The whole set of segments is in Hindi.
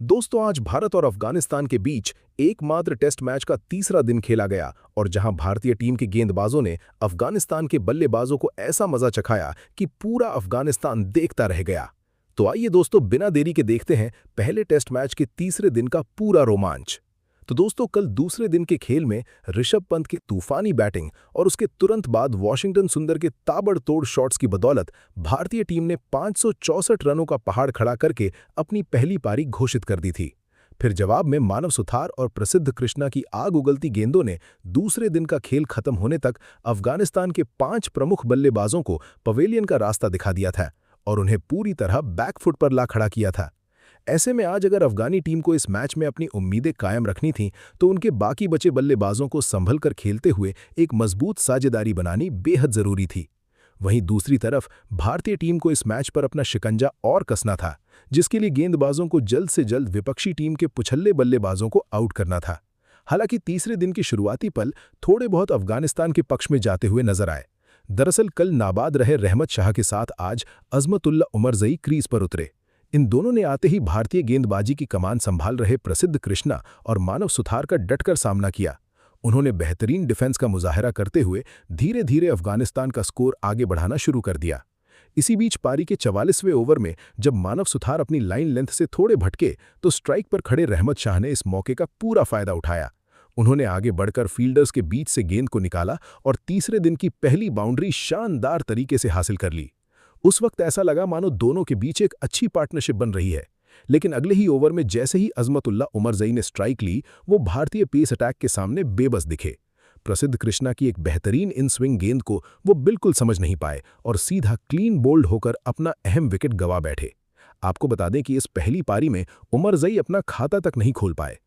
दोस्तों, आज भारत और अफगानिस्तान के बीच एकमात्र टेस्ट मैच का तीसरा दिन खेला गया और जहां भारतीय टीम के गेंदबाजों ने अफगानिस्तान के बल्लेबाजों को ऐसा मजा चखाया कि पूरा अफगानिस्तान देखता रह गया। तो आइए दोस्तों, बिना देरी के देखते हैं पहले टेस्ट मैच के तीसरे दिन का पूरा रोमांच। तो दोस्तों, कल दूसरे दिन के खेल में ऋषभ पंत की तूफानी बैटिंग और उसके तुरंत बाद वाशिंगटन सुंदर के ताबड़तोड़ शॉट्स की बदौलत भारतीय टीम ने 564 रनों का पहाड़ खड़ा करके अपनी पहली पारी घोषित कर दी थी। फिर जवाब में मानव सुथार और प्रसिद्ध कृष्णा की आग उगलती गेंदों ने दूसरे दिन का खेल खत्म होने तक अफगानिस्तान के 5 प्रमुख बल्लेबाजों को पवेलियन का रास्ता दिखा दिया था और उन्हें पूरी तरह बैकफुट पर ला खड़ा किया था। ऐसे में आज अगर अफगानी टीम को इस मैच में अपनी उम्मीदें कायम रखनी थीं तो उनके बाकी बचे बल्लेबाजों को संभल कर खेलते हुए एक मजबूत साझेदारी बनानी बेहद जरूरी थी। वहीं दूसरी तरफ भारतीय टीम को इस मैच पर अपना शिकंजा और कसना था, जिसके लिए गेंदबाजों को जल्द से जल्द विपक्षी टीम के पुछल्ले बल्लेबाजों को आउट करना था। हालांकि तीसरे दिन के शुरुआती पल थोड़े बहुत अफगानिस्तान के पक्ष में जाते हुए नजर आए। दरअसल कल नाबाद रहे रहमत शाह के साथ आज अजमतुल्ला उमरजई क्रीज पर उतरे। इन दोनों ने आते ही भारतीय गेंदबाजी की कमान संभाल रहे प्रसिद्ध कृष्णा और मानव सुथार का डटकर सामना किया। उन्होंने बेहतरीन डिफेंस का मुजाहरा करते हुए धीरे धीरे अफगानिस्तान का स्कोर आगे बढ़ाना शुरू कर दिया। इसी बीच पारी के 44वें ओवर में जब मानव सुथार अपनी लाइन लेंथ से थोड़े भटके तो स्ट्राइक पर खड़े रहमत शाह ने इस मौके का पूरा फायदा उठाया। उन्होंने आगे बढ़कर फील्डर्स के बीच से गेंद को निकाला और तीसरे दिन की पहली बाउंड्री शानदार तरीके से हासिल कर ली। उस वक्त ऐसा लगा मानो दोनों के बीच एक अच्छी पार्टनरशिप बन रही है, लेकिन अगले ही ओवर में जैसे ही अजमतुल्ला उमरजई ने स्ट्राइक ली, वो भारतीय पेस अटैक के सामने बेबस दिखे। प्रसिद्ध कृष्णा की एक बेहतरीन इन स्विंग गेंद को वो बिल्कुल समझ नहीं पाए और सीधा क्लीन बोल्ड होकर अपना अहम विकेट गंवा बैठे। आपको बता दें कि इस पहली पारी में उमरजई अपना खाता तक नहीं खोल पाए।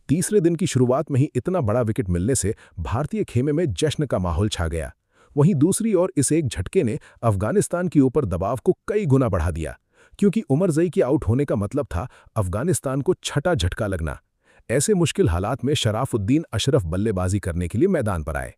तीसरे दिन की शुरुआत में ही इतना बड़ा विकेट मिलने से भारतीय खेमे में जश्न का माहौल छा गया। वहीं दूसरी ओर इस एक झटके ने अफगानिस्तान के ऊपर दबाव को कई गुना बढ़ा दिया, क्योंकि उमरजई के आउट होने का मतलब था अफगानिस्तान को छठा झटका लगना। ऐसे मुश्किल हालात में शराफुद्दीन अशरफ बल्लेबाजी करने के लिए मैदान पर आए।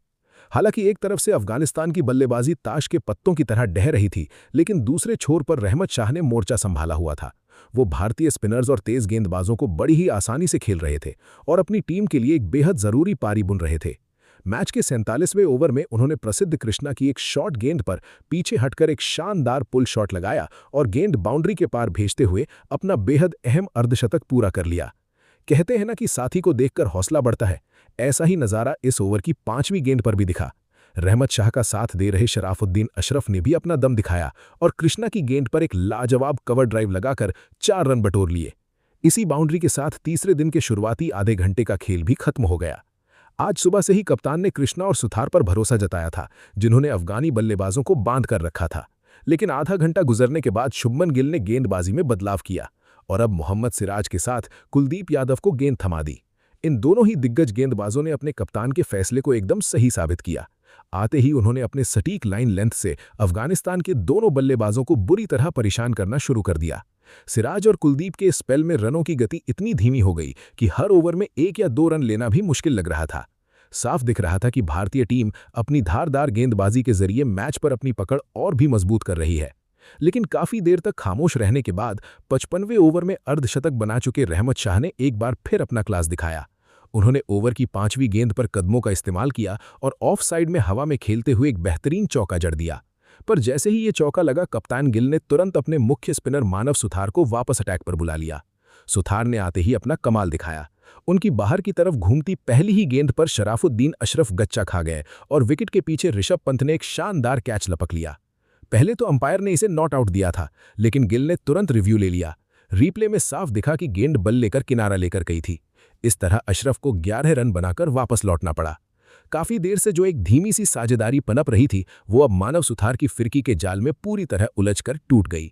हालांकि एक तरफ से अफगानिस्तान की बल्लेबाजी ताश के पत्तों की तरह ढह रही थी, लेकिन दूसरे छोर पर रहमत शाह ने मोर्चा संभाला हुआ था। वो भारतीय स्पिनर्स और तेज गेंदबाजों को बड़ी ही आसानी से खेल रहे थे और अपनी टीम के लिए एक बेहद जरूरी पारी बुन रहे थे। मैच के 47वें ओवर में उन्होंने प्रसिद्ध कृष्णा की एक शॉर्ट गेंद पर पीछे हटकर एक शानदार पुल शॉट लगाया और गेंद बाउंड्री के पार भेजते हुए अपना बेहद अहम अर्धशतक पूरा कर लिया। कहते हैं ना कि साथी को देखकर हौसला बढ़ता है, ऐसा ही नजारा इस ओवर की 5वीं गेंद पर भी दिखा। रहमत शाह का साथ दे रहे शराफुद्दीन अशरफ ने भी अपना दम दिखाया और कृष्णा की गेंद पर एक लाजवाब कवर ड्राइव लगाकर 4 रन बटोर लिए। इसी बाउंड्री के साथ तीसरे दिन के शुरुआती आधे घंटे का खेल भी खत्म हो गया। आज सुबह से ही कप्तान ने कृष्णा और सुथार पर भरोसा जताया था, जिन्होंने अफगानी बल्लेबाजों को बांध कर रखा था। लेकिन आधा घंटा गुजरने के बाद शुभमन गिल ने गेंदबाजी में बदलाव किया और अब मोहम्मद सिराज के साथ कुलदीप यादव को गेंद थमा दी। इन दोनों ही दिग्गज गेंदबाजों ने अपने कप्तान के फैसले को एकदम सही साबित किया। आते ही उन्होंने अपने सटीक लाइन लेंथ से अफगानिस्तान के दोनों बल्लेबाजों को बुरी तरह परेशान करना शुरू कर दिया। सिराज और कुलदीप के स्पेल में रनों की गति इतनी धीमी हो गई कि हर ओवर में 1 या 2 रन लेना भी मुश्किल लग रहा था। साफ दिख रहा था कि भारतीय टीम अपनी धारदार गेंदबाजी के जरिए मैच पर अपनी पकड़ और भी मजबूत कर रही है। लेकिन काफी देर तक खामोश रहने के बाद 55वें ओवर में अर्धशतक बना चुके रहमत शाह ने एक बार फिर अपना क्लास दिखाया। उन्होंने ओवर की 5वीं गेंद पर कदमों का इस्तेमाल किया और ऑफ साइड में हवा में खेलते हुए एक बेहतरीन चौका जड़ दिया। पर जैसे ही ये चौका लगा, कप्तान गिल ने तुरंत अपने मुख्य स्पिनर मानव सुथार को वापस अटैक पर बुला लिया। सुथार ने आते ही अपना कमाल दिखाया। उनकी बाहर की तरफ घूमती पहली ही गेंद पर शराफुद्दीन अशरफ गच्चा खा गए और विकेट के पीछे ऋषभ पंत ने एक शानदार कैच लपक लिया। पहले तो अंपायर ने इसे नॉट आउट दिया था, लेकिन गिल ने तुरंत रिव्यू ले लिया। रीप्ले में साफ दिखा कि गेंद बल लेकर किनारा लेकर गई थी। इस तरह अशरफ को 11 रन बनाकर वापस लौटना पड़ा। काफी देर से जो एक धीमी सी साझेदारी पनप रही थी, वो अब मानव सुथार की फिरकी के जाल में पूरी तरह उलझकर टूट गई।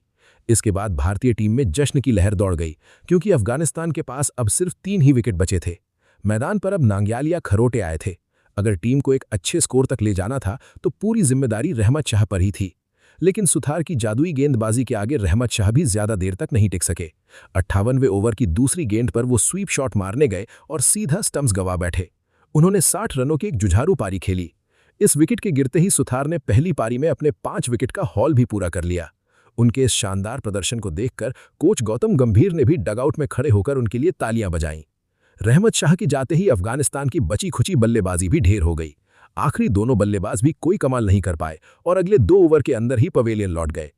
इसके बाद भारतीय टीम में जश्न की लहर दौड़ गई, क्योंकि अफगानिस्तान के पास अब सिर्फ 3 ही विकेट बचे थे। मैदान पर अब नांग्याल खरोटे आए थे। अगर टीम को एक अच्छे स्कोर तक ले जाना था तो पूरी जिम्मेदारी रहमत शाह पर ही थी। लेकिन सुथार की जादुई गेंदबाजी के आगे रहमत शाह भी ज्यादा देर तक नहीं टिक सके। 58वें ओवर की दूसरी गेंद पर वो स्वीप शॉट मारने गए और सीधा स्टंप्स गंवा बैठे। उन्होंने 60 रनों की एक जुझारू पारी खेली। इस विकेट के गिरते ही सुथार ने पहली पारी में अपने 5 विकेट का हॉल भी पूरा कर लिया। उनके इस शानदार प्रदर्शन को देखकर कोच गौतम गंभीर ने भी डगआउट में खड़े होकर उनके लिए तालियां बजाईं। रहमत शाह की जाते ही अफगानिस्तान की बची खुची बल्लेबाजी भी ढेर हो गई। आखिरी दोनों बल्लेबाज भी कोई कमाल नहीं कर पाए और अगले 2 ओवर के अंदर ही पवेलियन लौट गए।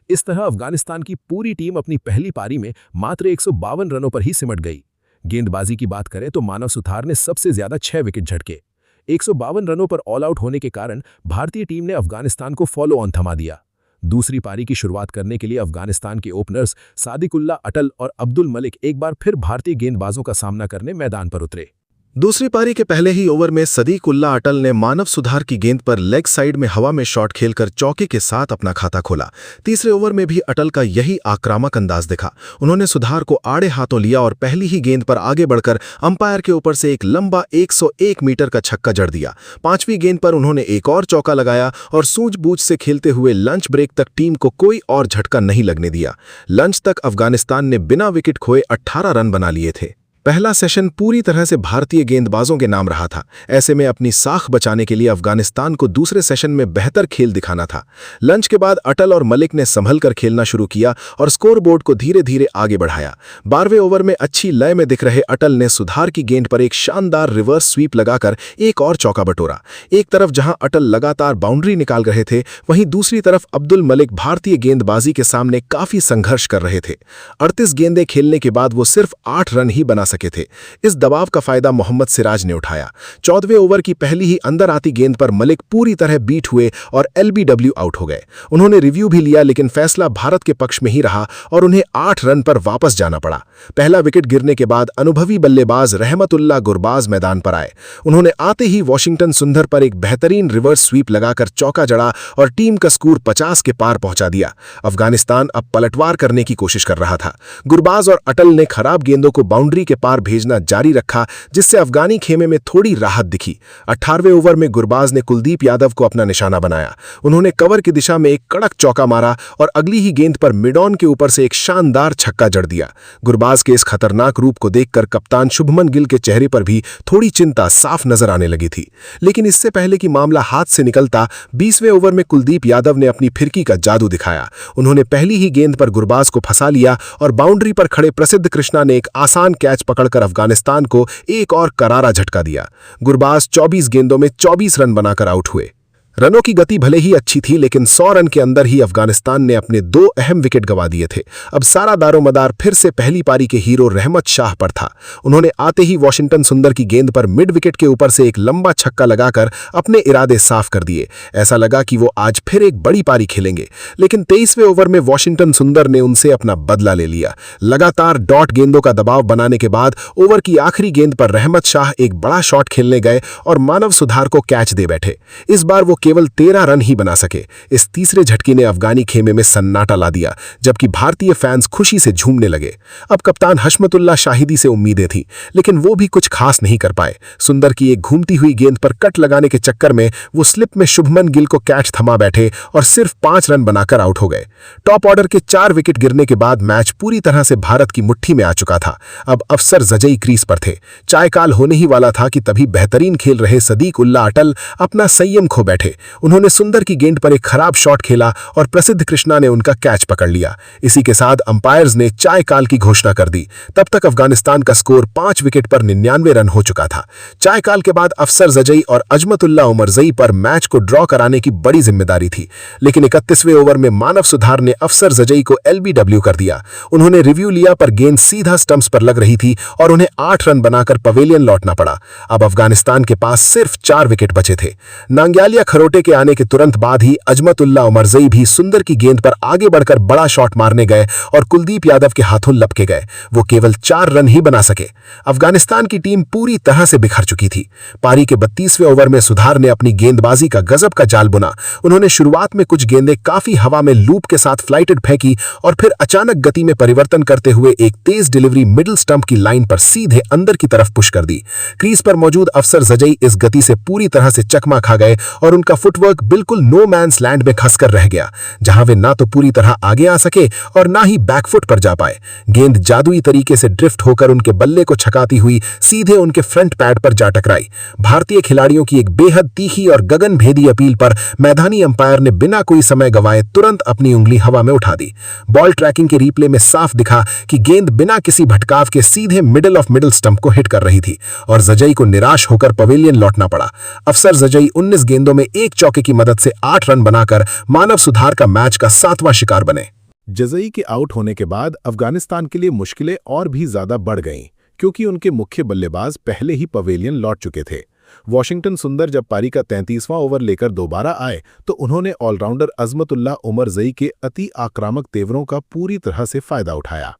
इस तरह अफगानिस्तान की पूरी टीम अपनी पहली पारी में मात्र 152 रनों पर ही सिमट गई। गेंदबाजी की बात करें तो मानव सुथार ने सबसे ज्यादा 6 विकेट झटके। 152 रनों पर ऑल आउट होने के कारण भारतीय टीम ने अफगानिस्तान को फॉलो ऑन थमा दिया। दूसरी पारी की शुरुआत करने के लिए अफगानिस्तान के ओपनर्स सादिकुल्ला अटल और अब्दुल मलिक एक बार फिर भारतीय गेंदबाजों का सामना करने मैदान पर उतरे। दूसरी पारी के पहले ही ओवर में सदीकुल्ला अटल ने मानव सुधार की गेंद पर लेग साइड में हवा में शॉट खेलकर चौके के साथ अपना खाता खोला। तीसरे ओवर में भी अटल का यही आक्रामक अंदाज दिखा। उन्होंने सुधार को आड़े हाथों लिया और पहली ही गेंद पर आगे बढ़कर अंपायर के ऊपर से एक लंबा 101 मीटर का छक्का जड़ दिया। पांचवीं गेंद पर उन्होंने एक और चौका लगाया और सूझबूझ से खेलते हुए लंच ब्रेक तक टीम को कोई और झटका नहीं लगने दिया। लंच तक अफगानिस्तान ने बिना विकेट खोए 18 रन बना लिए थे। पहला सेशन पूरी तरह से भारतीय गेंदबाजों के नाम रहा था। ऐसे में अपनी साख बचाने के लिए अफगानिस्तान को दूसरे सेशन में बेहतर खेल दिखाना था। लंच के बाद अटल और मलिक ने संभल कर खेलना शुरू किया और स्कोरबोर्ड को धीरे धीरे आगे बढ़ाया। 12वें ओवर में अच्छी लय में दिख रहे अटल ने सुधार की गेंद पर एक शानदार रिवर्स स्वीप लगाकर एक और चौका बटोरा। एक तरफ जहां अटल लगातार बाउंड्री निकाल रहे थे, वहीं दूसरी तरफ अब्दुल मलिक भारतीय गेंदबाजी के सामने काफी संघर्ष कर रहे थे। 38 गेंदें खेलने के बाद वो सिर्फ 8 रन ही बना सके थे। इस दबाव का फायदा मोहम्मद सिराज ने उठाया। 14वें ओवर की पहली ही अंदर आती गेंद पर मलिक पूरी तरह बीट हुए और एलबीडब्ल्यू आउट हो गए। उन्होंने रिव्यू भी लिया, लेकिन फैसला भारत के पक्ष में ही रहा और उन्हें 8 रन पर वापस जाना पड़ा। पहला विकेट गिरने के बाद अनुभवी बल्लेबाज रहमतुल्लाह गुरबाज मैदान पर आए। उन्होंने आते ही वॉशिंगटन सुंदर पर एक बेहतरीन रिवर्स स्वीप लगाकर चौका जड़ा और टीम का स्कोर 50 के पार पहुंचा दिया। अफगानिस्तान अब पलटवार करने की कोशिश कर रहा था। गुरबाज और अटल ने खराब गेंदों को बाउंड्री के पार भेजना जारी रखा, जिससे अफगानी खेमे में थोड़ी राहत दिखी। 18वें ओवर में गुरबाज ने कुलदीप यादव को अपना निशाना बनाया। उन्होंने कवर की दिशा में एक कड़क चौका मारा और अगली ही गेंद पर मिड ऑन के ऊपर से एक शानदार छक्का जड़ दिया। गुरबाज के इस खतरनाक रूप को देखकर कप्तान शुभमन गिल के चेहरे पर भी थोड़ी चिंता साफ नजर आने लगी थी। लेकिन इससे पहले कि मामला हाथ से निकलता, 20वें ओवर में कुलदीप यादव ने अपनी फिरकी का जादू दिखाया। उन्होंने पहली ही गेंद पर गुरबाज को फंसा लिया और बाउंड्री पर खड़े प्रसिद्ध कृष्णा ने एक आसान कैच पकड़कर अफगानिस्तान को एक और करारा झटका दिया। गुरबाज 24 गेंदों में 24 रन बनाकर आउट हुए। रनों की गति भले ही अच्छी थी, लेकिन 100 रन के अंदर ही अफगानिस्तान ने अपने 2 अहम विकेट गंवा दिए थे। अब सारा दारोमदार फिर से पहली पारी के हीरो रहमत शाह पर था। उन्होंने आते ही वॉशिंगटन सुंदर की गेंद पर मिड विकेट के ऊपर से एक लंबा छक्का लगाकर अपने इरादे साफ कर दिए। ऐसा लगा कि वो आज फिर एक बड़ी पारी खेलेंगे, लेकिन 23वें ओवर में वॉशिंगटन सुंदर ने उनसे अपना बदला ले लिया। लगातार डॉट गेंदों का दबाव बनाने के बाद ओवर की आखिरी गेंद पर रहमत शाह एक बड़ा शॉट खेलने गए और मानव सुधार को कैच दे बैठे। इस बार वो केवल 13 रन ही बना सके। इस तीसरे झटके ने अफगानी खेमे में सन्नाटा ला दिया, जबकि भारतीय फैंस खुशी से झूमने लगे। अब कप्तान हशमतुल्लाह शाहिदी से उम्मीदें थीं, लेकिन वो भी कुछ खास नहीं कर पाए। सुंदर की एक घूमती हुई गेंद पर कट लगाने के चक्कर में वो स्लिप में शुभमन गिल को कैच थमा बैठे और सिर्फ 5 रन बनाकर आउट हो गए। टॉप ऑर्डर के 4 विकेट गिरने के बाद मैच पूरी तरह से भारत की मुट्ठी में आ चुका था। अब अफसर जजई क्रीज पर थे। चायकाल होने ही वाला था कि तभी बेहतरीन खेल रहे सदीकुल्ला अटल अपना संयम खो बैठे। उन्होंने सुंदर की गेंद पर एक खराब शॉट खेला और प्रसिद्ध कृष्णा ने उनका कैच पकड़ लिया। इसी के साथ अंपायर्स ने चायकाल की घोषणा कर दी। तब तक अफगानिस्तान का स्कोर 5 विकेट पर 99 रन हो चुका था। चायकाल के बाद अफसर जजई और अजमतुल्लाह उमरजई पर मैच को ड्रॉ कराने की बड़ी जिम्मेदारी थी, लेकिन 31वें ओवर में मानव सुधार ने अफसर जजई को एलबीडब्ल्यू कर दिया। उन्होंने रिव्यू लिया, पर गेंद सीधा स्टंप्स पर लग रही थी और उन्हें 8 रन बनाकर पवेलियन लौटना पड़ा। अब अफगानिस्तान के पास सिर्फ 4 विकेट बचे थे। नांग्यालिया खरोटे के आने के तुरंत बाद ही अजमतुल्लाह उमरजई भी सुंदर की गेंद पर आगे बढ़कर बड़ा शॉट मारने गए और कुलदीप यादव के हाथों लपके गए। वो केवल 4 रन ही बना सके। अफगानिस्तान की टीम पूरी तरह से बिखर चुकी थी। पारी के 32वें ओवर में सुधार ने अपनी गेंदबाजी का गजब का जाल बुना। उन्होंने शुरुआत में कुछ गेंदें काफी हवा में लूप के साथ फ्लाइटेड फेंकी और फिर अचानक गति में परिवर्तन करते हुए एक तेज डिलीवरी मिडिल स्टंप की लाइन पर सीधे अंदर की तरफ पुश कर दी। क्रीज पर मौजूद अफसर जजई इस गति से पूरी तरह से चकमा खा गए और उनका का फुटवर्क बिल्कुल नो मैन्स लैंड में खसकर रह गया, जहां वे ना तो पूरी तरह आगे आ सके और ना ही बैकफुट पर जा पाए। गेंद जादुई तरीके से ड्रिफ्ट होकर उनके बल्ले को छकाती हुई सीधे उनके फ्रंट पैड पर जा टकराई। भारतीय खिलाड़ियों की एक बेहद तीखी और गगनभेदी अपील पर मैदानी अंपायर ने बिना कोई समय गंवाए तुरंत अपनी उंगली हवा में उठा दी। बॉल ट्रैकिंग के रिप्ले में साफ दिखा कि गेंद बिना किसी भटकाव के सीधे मिडिल ऑफ मिडिल स्टंप को हिट कर रही थी और जजई को निराश होकर पवेलियन लौटना पड़ा। अफसर जजई 19 गेंदों में एक चौके की मदद से 8 रन बनाकर मानव सुधार का मैच का 7वां शिकार बने। जजई के आउट होने के बाद अफगानिस्तान के लिए मुश्किलें और भी ज्यादा बढ़ गईं, क्योंकि उनके मुख्य बल्लेबाज पहले ही पवेलियन लौट चुके थे। वॉशिंगटन सुंदर जब पारी का 33वां ओवर लेकर दोबारा आए तो उन्होंने ऑलराउंडर अजमतुल्ला उमरजई के अति आक्रामक तेवरों का पूरी तरह से फायदा उठाया।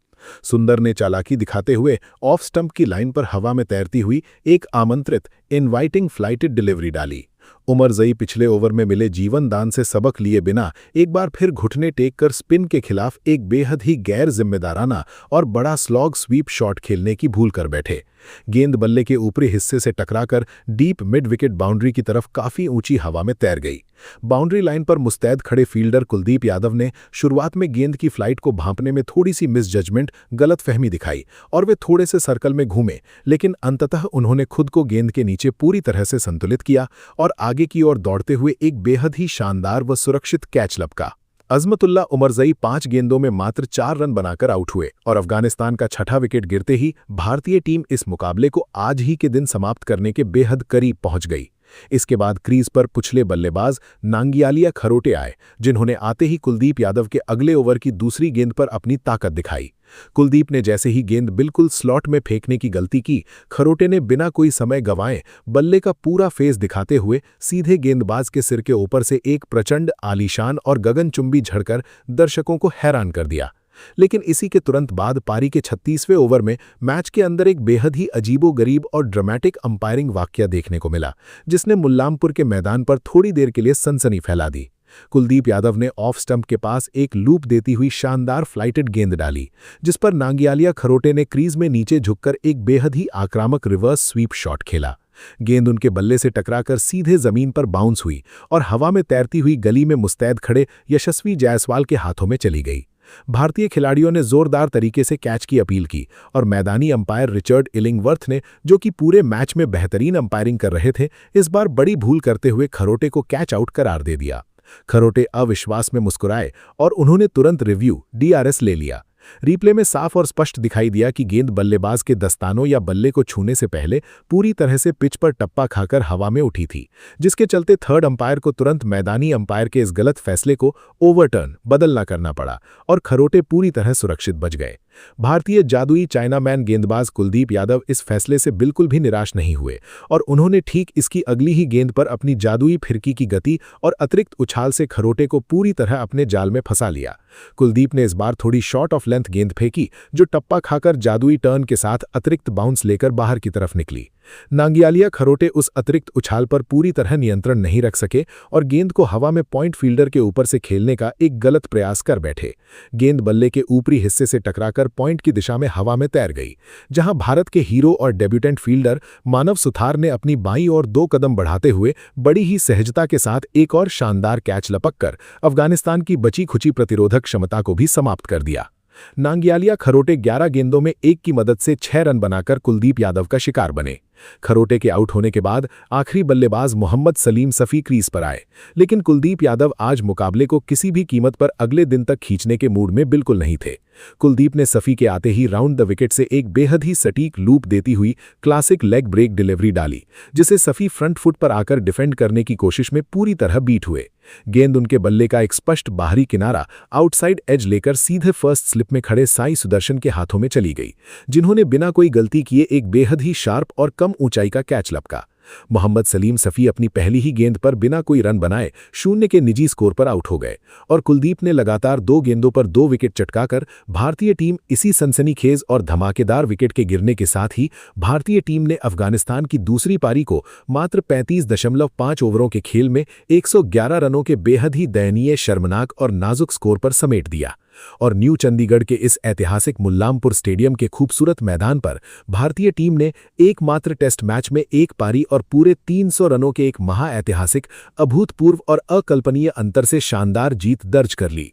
सुंदर ने चालाकी दिखाते हुए ऑफ स्टंप की लाइन पर हवा में तैरती हुई एक आमंत्रित इनवाइटिंग फ्लाइटेड डिलीवरी डाली। उमरजई पिछले ओवर में मिले जीवन दान से सबक लिए बिना एक बार फिर घुटने टेक कर स्पिन के खिलाफ एक बेहद ही गैर जिम्मेदाराना और बड़ा स्लॉग स्वीप शॉट खेलने की भूल कर बैठे। गेंद बल्ले के ऊपरी हिस्से से टकराकर डीप मिड विकेट बाउंड्री की तरफ काफी ऊंची हवा में तैर गई। बाउंड्री लाइन पर मुस्तैद खड़े फील्डर कुलदीप यादव ने शुरुआत में गेंद की फ्लाइट को भांपने में थोड़ी सी मिसजजमेंट, गलतफहमी दिखाई और वे थोड़े से सर्कल में घूमे, लेकिन अंततः उन्होंने खुद को गेंद के नीचे पूरी तरह से संतुलित किया और आगे की ओर दौड़ते हुए एक बेहद ही शानदार व सुरक्षित कैच लपका। अजमतुल्ला उमरजई 5 गेंदों में मात्र 4 रन बनाकर आउट हुए और अफगानिस्तान का छठा विकेट गिरते ही भारतीय टीम इस मुकाबले को आज ही के दिन समाप्त करने के बेहद करीब पहुंच गई। इसके बाद क्रीज पर पिछले बल्लेबाज नांगियालिया खरोटे आए, जिन्होंने आते ही कुलदीप यादव के अगले ओवर की दूसरी गेंद पर अपनी ताकत दिखाई। कुलदीप ने जैसे ही गेंद बिल्कुल स्लॉट में फेंकने की गलती की, खरोटे ने बिना कोई समय गंवाए बल्ले का पूरा फेस दिखाते हुए सीधे गेंदबाज के सिर के ऊपर से एक प्रचंड आलीशान और गगनचुंबी झड़कर दर्शकों को हैरान कर दिया। लेकिन इसी के तुरंत बाद पारी के 36वें ओवर में मैच के अंदर एक बेहद ही अजीबोगरीब और ड्रामेटिक अंपायरिंग वाकया देखने को मिला, जिसने मुल्लामपुर के मैदान पर थोड़ी देर के लिए सनसनी फैला दी। कुलदीप यादव ने ऑफ स्टंप के पास एक लूप देती हुई शानदार फ्लाइटेड गेंद डाली, जिस पर नांगियालिया खरोटे ने क्रीज में नीचे झुककर एक बेहद ही आक्रामक रिवर्स स्वीप शॉट खेला। गेंद उनके बल्ले से टकराकर सीधे जमीन पर बाउंस हुई और हवा में तैरती हुई गली में मुस्तैद खड़े यशस्वी जायसवाल के हाथों में चली गई। भारतीय खिलाड़ियों ने जोरदार तरीके से कैच की अपील की और मैदानी अंपायर रिचर्ड इलिंगवर्थ ने, जो कि पूरे मैच में बेहतरीन अंपायरिंग कर रहे थे, इस बार बड़ी भूल करते हुए खरोटे को कैच आउट करार दे दिया। खरोटे अविश्वास में मुस्कुराए और उन्होंने तुरंत रिव्यू DRS ले लिया। रिप्ले में साफ और स्पष्ट दिखाई दिया कि गेंद बल्लेबाज के दस्तानों या बल्ले को छूने से पहले पूरी तरह से पिच पर टप्पा खाकर हवा में उठी थी, जिसके चलते थर्ड अंपायर को तुरंत मैदानी अंपायर के इस गलत फैसले को ओवरटर्न बदलना करना पड़ा और खरोटे पूरी तरह सुरक्षित बच गए। भारतीय जादुई चाइनामैन गेंदबाज कुलदीप यादव इस फैसले से बिल्कुल भी निराश नहीं हुए और उन्होंने ठीक इसकी अगली ही गेंद पर अपनी जादुई फिरकी की गति और अतिरिक्त उछाल से खरोटे को पूरी तरह अपने जाल में फंसा लिया। कुलदीप ने इस बार थोड़ी शॉर्ट ऑफ लेंथ गेंद फेंकी, जो टप्पा खाकर जादुई टर्न के साथ अतिरिक्त बाउंस लेकर बाहर की तरफ निकली। नांगियालिया खरोटे उस अतिरिक्त उछाल पर पूरी तरह नियंत्रण नहीं रख सके और गेंद को हवा में पॉइंट फील्डर के ऊपर से खेलने का एक गलत प्रयास कर बैठे। गेंद बल्ले के ऊपरी हिस्से से टकराकर पॉइंट की दिशा में हवा में तैर गई, जहां भारत के हीरो और डेब्यूटेंट फील्डर मानव सुथार ने अपनी बाईं ओर 2 कदम बढ़ाते हुए बड़ी ही सहजता के साथ एक और शानदार कैच लपककर अफगानिस्तान की बची खुची प्रतिरोधक क्षमता को भी समाप्त कर दिया। नांगियालिया खरोटे 11 गेंदों में 1 की मदद से 6 रन बनाकर कुलदीप यादव का शिकार बने। खरोटे के आउट होने के बाद आखिरी बल्लेबाज मोहम्मद सलीम सफ़ी क्रीज पर आए, लेकिन कुलदीप यादव आज मुकाबले को किसी भी कीमत पर अगले दिन तक खींचने के मूड में बिल्कुल नहीं थे। कुलदीप ने सफ़ी के आते ही राउंड द विकेट से एक बेहद ही सटीक लूप देती हुई क्लासिक लेग ब्रेक डिलीवरी डाली, जिसे सफ़ी फ्रंट फुट पर आकर डिफेंड करने की कोशिश में पूरी तरह बीट हुए। गेंद उनके बल्ले का एक स्पष्ट बाहरी किनारा आउटसाइड एज लेकर सीधे फर्स्ट स्लिप में खड़े साई सुदर्शन के हाथों में चली गई, जिन्होंने बिना कोई गलती किए एक बेहद ही शार्प और कम ऊंचाई का कैच लपका। मोहम्मद सलीम सफ़ी अपनी पहली ही गेंद पर बिना कोई रन बनाए 0 के निजी स्कोर पर आउट हो गए और कुलदीप ने लगातार 2 गेंदों पर 2 विकेट चटकाकर भारतीय टीम इसी सनसनीखेज और धमाकेदार विकेट के गिरने के साथ ही भारतीय टीम ने अफगानिस्तान की दूसरी पारी को मात्र 35.5 ओवरों के खेल में 111 रनों के बेहद ही दयनीय, शर्मनाक और नाजुक स्कोर पर समेट दिया। और न्यू चंडीगढ़ के इस ऐतिहासिक मुल्लामपुर स्टेडियम के खूबसूरत मैदान पर भारतीय टीम ने एकमात्र टेस्ट मैच में एक पारी और पूरे 300 रनों के एक महाऐतिहासिक, अभूतपूर्व और अकल्पनीय अंतर से शानदार जीत दर्ज कर ली।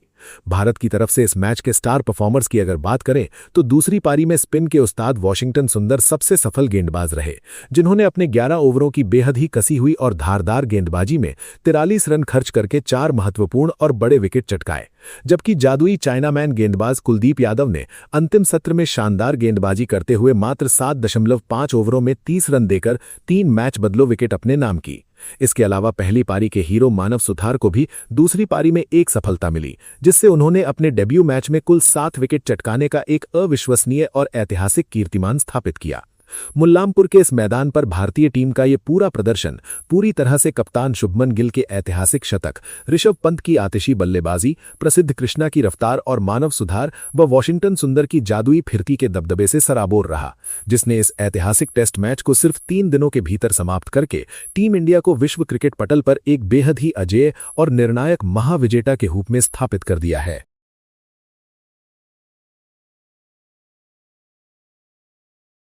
भारत की तरफ से इस मैच के स्टार परफॉर्मर्स की अगर बात करें तो दूसरी पारी में स्पिन के उस्ताद वॉशिंगटन सुंदर सबसे सफल गेंदबाज रहे, जिन्होंने अपने 11 ओवरों की बेहद ही कसी हुई और धारदार गेंदबाजी में 43 रन खर्च करके 4 महत्वपूर्ण और बड़े विकेट चटकाए। जबकि जादुई चाइनामैन गेंदबाज कुलदीप यादव ने अंतिम सत्र में शानदार गेंदबाजी करते हुए मात्र 7.5 ओवरों में 30 रन देकर 3 मैच बदलो विकेट अपने नाम की। इसके अलावा पहली पारी के हीरो मानव सुथार को भी दूसरी पारी में एक सफलता मिली, जिससे उन्होंने अपने डेब्यू मैच में कुल 7 विकेट चटकाने का एक अविश्वसनीय और ऐतिहासिक कीर्तिमान स्थापित किया। मुल्लामपुर के इस मैदान पर भारतीय टीम का ये पूरा प्रदर्शन पूरी तरह से कप्तान शुभमन गिल के ऐतिहासिक शतक, ऋषभ पंत की आतिशी बल्लेबाजी, प्रसिद्ध कृष्णा की रफ्तार और मानव सुधार व वॉशिंगटन सुंदर की जादुई फिरकी के दबदबे से सराबोर रहा, जिसने इस ऐतिहासिक टेस्ट मैच को सिर्फ 3 दिनों के भीतर समाप्त करके टीम इंडिया को विश्व क्रिकेट पटल पर एक बेहद ही अजेय और निर्णायक महाविजेता के रूप में स्थापित कर दिया है।